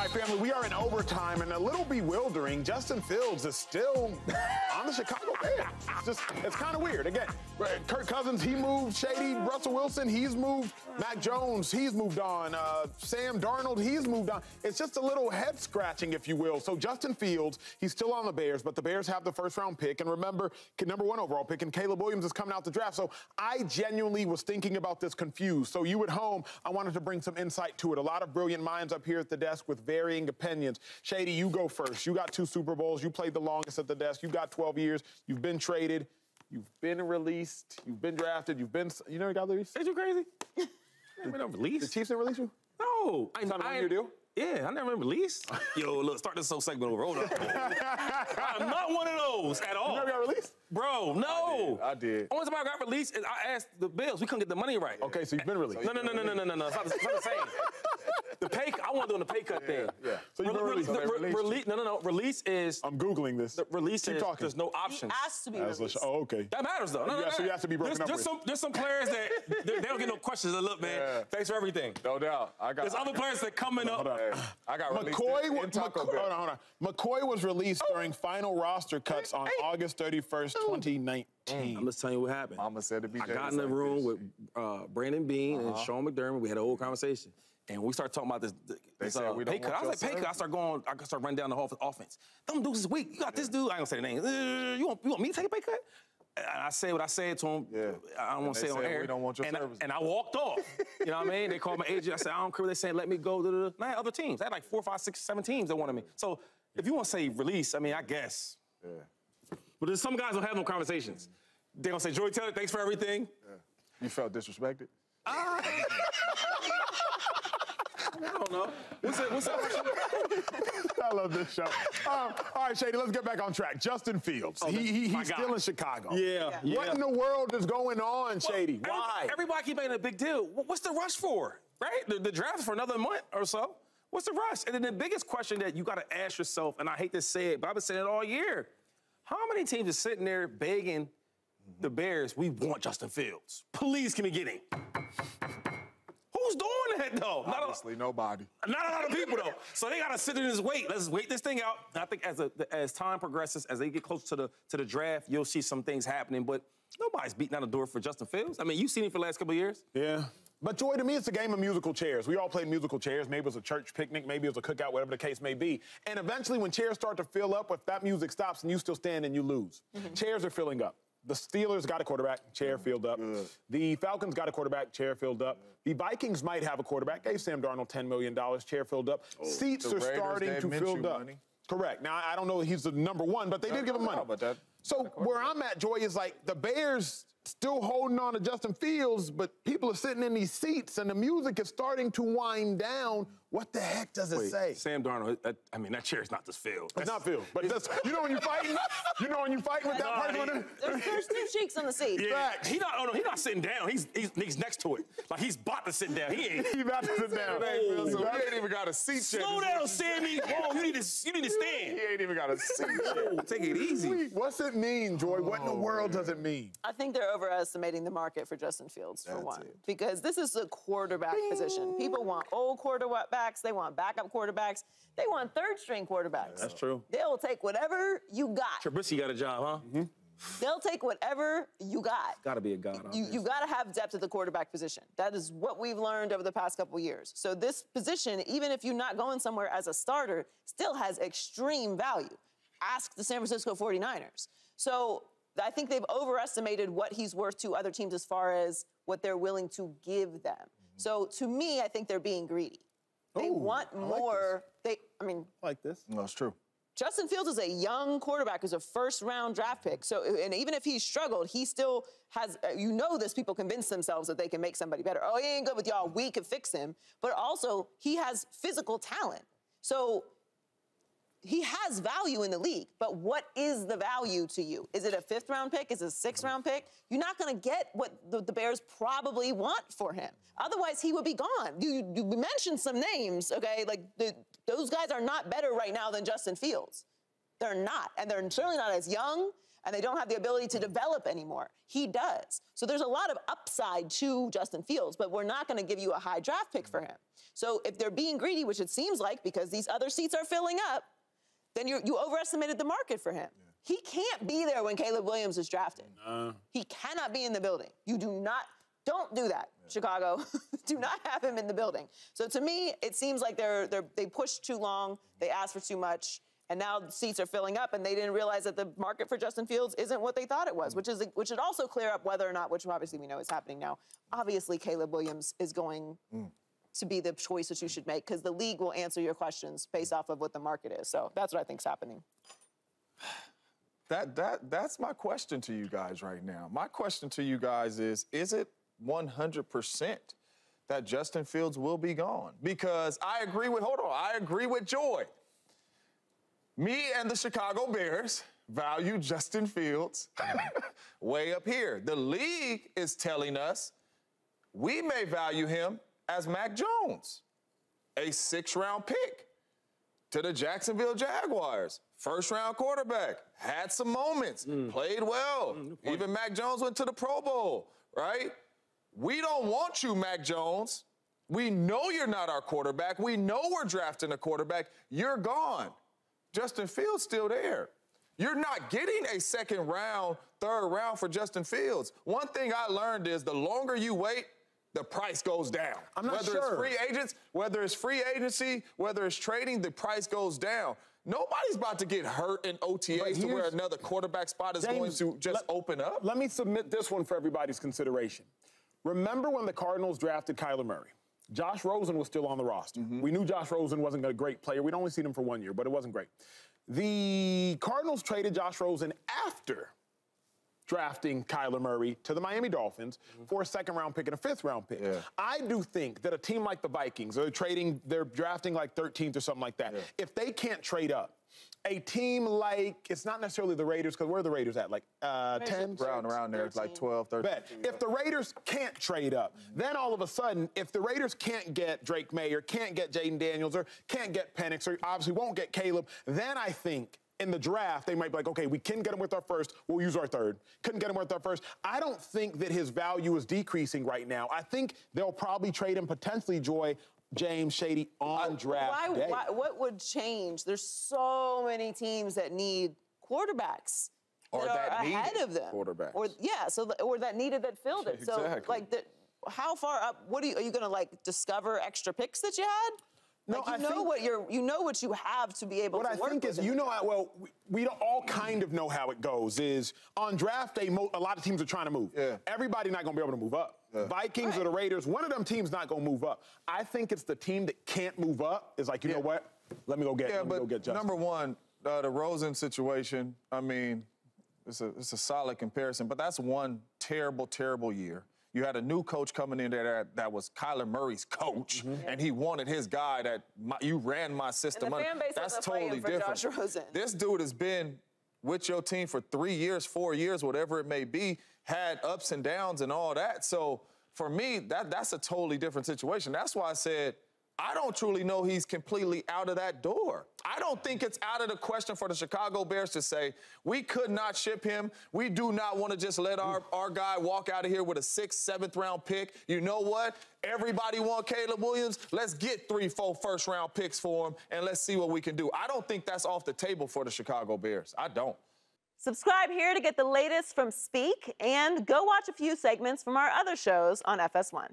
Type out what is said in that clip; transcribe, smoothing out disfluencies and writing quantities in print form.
right, family, we are in overtime and a little bewildering. Justin Fields is still on the Chicago Bears. It's kind of weird. Again, Kirk Cousins, he moved. Shady, Russell Wilson, he's moved. Mac Jones, he's moved on. Sam Darnold, he's moved on. It's just a little head scratching, if you will. So Justin Fields, he's still on the Bears, but the Bears have the first round pick. And remember, number 1 overall pick, and Caleb Williams is coming out the draft. So I genuinely was thinking about this confused. So you at home, I wanted to bring some insight to it. A lot of brilliant minds up here at the desk with varying opinions. Shady, you go first. You got 2 Super Bowls. You played the longest at the desk. You got 12 years. You've been traded. You've been released. You've been drafted. You never got released? Is you crazy? I never been released. The Chiefs didn't release you? No. I signed your deal? Yeah, I never been released. Yo, look, start this whole segment over. Hold up. I'm not one of those at all. You never got released? Bro, no. I did. Only time I got released is I asked the Bills. We couldn't get the money right. Okay, so you've been released. No. It's not the same. The pay, I want to do the pay cut thing. Yeah. So you've been released. No. Release is. I'm Googling this. The release Keep is talking. there's no options. He asked to be released. Oh, okay. That matters, though. No. So you have to be broken up with. There's some players that they don't get no questions. Look, man, thanks for everything. No doubt. There's other players that coming up. I got released Hold on. McCoy was released during final roster cuts on August 31st, 2019. I'm just telling you what happened. Mama said to be I got in the room with Brandon Bean and Sean McDermott. We had a whole conversation. And we started talking about this pay cut. I was like, pay cut. I start running down the whole offense. Them dudes is weak. You got this dude. I ain't gonna say the name. You want me to take a pay cut? And I said what I said to him. Yeah. I don't want to say it on air. We don't want your services. And I walked off. You know what I mean? They called my agent. I said, I don't care what they're saying. Let me go. And I had other teams. I had like 4, 5, 6, 7 teams that wanted me. So if you want to say release, I mean, I guess. Yeah. But there's some guys don't have no conversations. They're gonna say, Joey Taylor, thanks for everything. Yeah. You felt disrespected? I don't know. What's up? I love this show. All right, Shady, let's get back on track. Justin Fields. He's still in Chicago. Yeah. What in the world is going on, Shady? Why? Everybody keep making a big deal. What's the rush for? Right? The draft for another month or so. What's the rush? And then the biggest question that you got to ask yourself, and I hate to say it, but I've been saying it all year. How many teams are sitting there begging the Bears, we want Justin Fields? Please, can we get him? Who's doing that, though? Obviously, nobody. Not a lot of people, though. So they got to sit there and just wait. Let's wait this thing out. And I think as time progresses, as they get closer to the draft, you'll see some things happening. But nobody's beating down the door for Justin Fields. I mean, you've seen him for the last couple of years. Yeah. But, Joy, to me, it's a game of musical chairs. We all played musical chairs. Maybe it was a church picnic. Maybe it was a cookout, whatever the case may be. And eventually, when chairs start to fill up, if that music stops and you still stand and you lose. Chairs are filling up. The Steelers got a quarterback, chair filled up. The Falcons got a quarterback, chair filled up. The Vikings might have a quarterback, gave Sam Darnold $10 million, chair filled up. Seats are starting to fill up. Money. Correct. Now, I don't know if he's the number 1, but they did give him money. So where I'm at, Joy, is like the Bears still holding on to Justin Fields, but people are sitting in these seats and the music is starting to wind down. What the heck does it say? Sam Darnold, that chair's not just filled. It's not filled. But you know when you're fighting? You know when you're fighting with that person? There's 2 cheeks on the seat. Yeah. He's not sitting down. He's next to it. Like he's about to sit down. He ain't. He's about to sit down. So he ain't even got a seat. Slow down, Sammy. Whoa, you need to stand. He ain't even got a seat. Take it easy. What's it mean, Joy? What in the world does it mean? I think they're overestimating the market for Justin Fields, for one. Because this is a quarterback position. People want old quarterbacks. They want backup quarterbacks. They want third-string quarterbacks. That's true. They'll take whatever you got. Trubisky got a job, huh? They'll take whatever you got. Got to be a god. You got to have depth at the quarterback position. That is what we've learned over the past couple years. So this position, even if you're not going somewhere as a starter, still has extreme value. Ask the San Francisco 49ers. So I think they've overestimated what he's worth to other teams as far as what they're willing to give them. So to me, I think they're being greedy. They want more. I like this. No, it's true. Justin Fields is a young quarterback who's a first-round draft pick. So, and even if he's struggled, he still has, people convince themselves that they can make somebody better. Oh, he ain't good with y'all. We can fix him. But also, he has physical talent. So he has value in the league, but what is the value to you? Is it a 5th-round pick? Is it a 6th-round pick? You're not going to get what the Bears probably want for him. Otherwise, he would be gone. You mentioned some names, okay? Like, those guys are not better right now than Justin Fields. They're not, and they're certainly not as young. and they don't have the ability to develop anymore. He does. So there's a lot of upside to Justin Fields, but we're not going to give you a high draft pick for him. So if they're being greedy, which it seems like because these other seats are filling up, then you overestimated the market for him. Yeah. He can't be there when Caleb Williams is drafted. He cannot be in the building. Don't do that, Chicago. Do not have him in the building. So to me, it seems like they pushed too long, they asked for too much, and now the seats are filling up, and they didn't realize that the market for Justin Fields isn't what they thought it was, which should also clear up whether or not, which obviously we know is happening now. Obviously, Caleb Williams is going to be the choice that you should make because the league will answer your questions based off of what the market is. So that's what I think is happening. That's my question to you guys right now. My question to you guys is it 100% that Justin Fields will be gone? Because I agree with Joy. Me and the Chicago Bears value Justin Fields way up here. The league is telling us we may value him as Mac Jones, a 6th-round pick to the Jacksonville Jaguars. First-round quarterback, had some moments, played well. Even Mac Jones went to the Pro Bowl, right? We don't want you, Mac Jones. We know you're not our quarterback. We know we're drafting a quarterback. You're gone. Justin Fields still there. You're not getting a 2nd round, 3rd round for Justin Fields. One thing I learned is the longer you wait, the price goes down. I'm not sure. Whether it's free agents, whether it's free agency, whether it's trading, the price goes down. Nobody's about to get hurt in OTAs to where another quarterback spot is going to just open up. Let me submit this one for everybody's consideration. Remember when the Cardinals drafted Kyler Murray? Josh Rosen was still on the roster. We knew Josh Rosen wasn't a great player. We'd only seen him for 1 year, but it wasn't great. The Cardinals traded Josh Rosen after drafting Kyler Murray to the Miami Dolphins for a 2nd-round pick and a 5th-round pick. Yeah. I do think that a team like the Vikings, they're drafting like 13th or something like that. Yeah. If they can't trade up, a team like, it's not necessarily the Raiders, because where are the Raiders at? Like 10? Around there, it's like 12, 13. Bet. If the Raiders can't trade up, then all of a sudden, if the Raiders can't get Drake May or can't get Jaden Daniels or can't get Penix or obviously won't get Caleb, then I think in the draft, they might be like, okay, we can get him with our 1st, we'll use our 3rd. Couldn't get him with our 1st. I don't think that his value is decreasing right now. I think they'll probably trade him potentially, Joy, James Shady, on draft day. What would change? There's so many teams that need quarterbacks or that are ahead of them. Quarterbacks. Or that needed that filled it. Exactly. So, how far up? Are you going to discover extra picks that you had? No, you know what you have to be able to work with. What I think is, we all kind of know how it goes. Is on draft day, a lot of teams are trying to move. Yeah. Everybody not going to be able to move up. Yeah. Vikings or the Raiders, one of them teams not going to move up. I think it's the team that can't move up is like, you know what? Let me go get Justin. Number one, the Rosen situation, I mean, it's a solid comparison, but that's one terrible, terrible year. You had a new coach coming in there that was Kyler Murray's coach, and he wanted his guy that you ran my system. And the fan base that's totally different. Josh Rosen. This dude has been with your team for 3 years, 4 years, whatever it may be, had ups and downs and all that. So for me, that's a totally different situation. That's why I said I don't truly know he's completely out of that door. I don't think it's out of the question for the Chicago Bears to say, we could not ship him. We do not want to just let our guy walk out of here with a 6th, 7th-round pick. You know what? Everybody want Caleb Williams. Let's get 3, 4 first-round picks for him, and let's see what we can do. I don't think that's off the table for the Chicago Bears. I don't. Subscribe here to get the latest from Speak, and go watch a few segments from our other shows on FS1.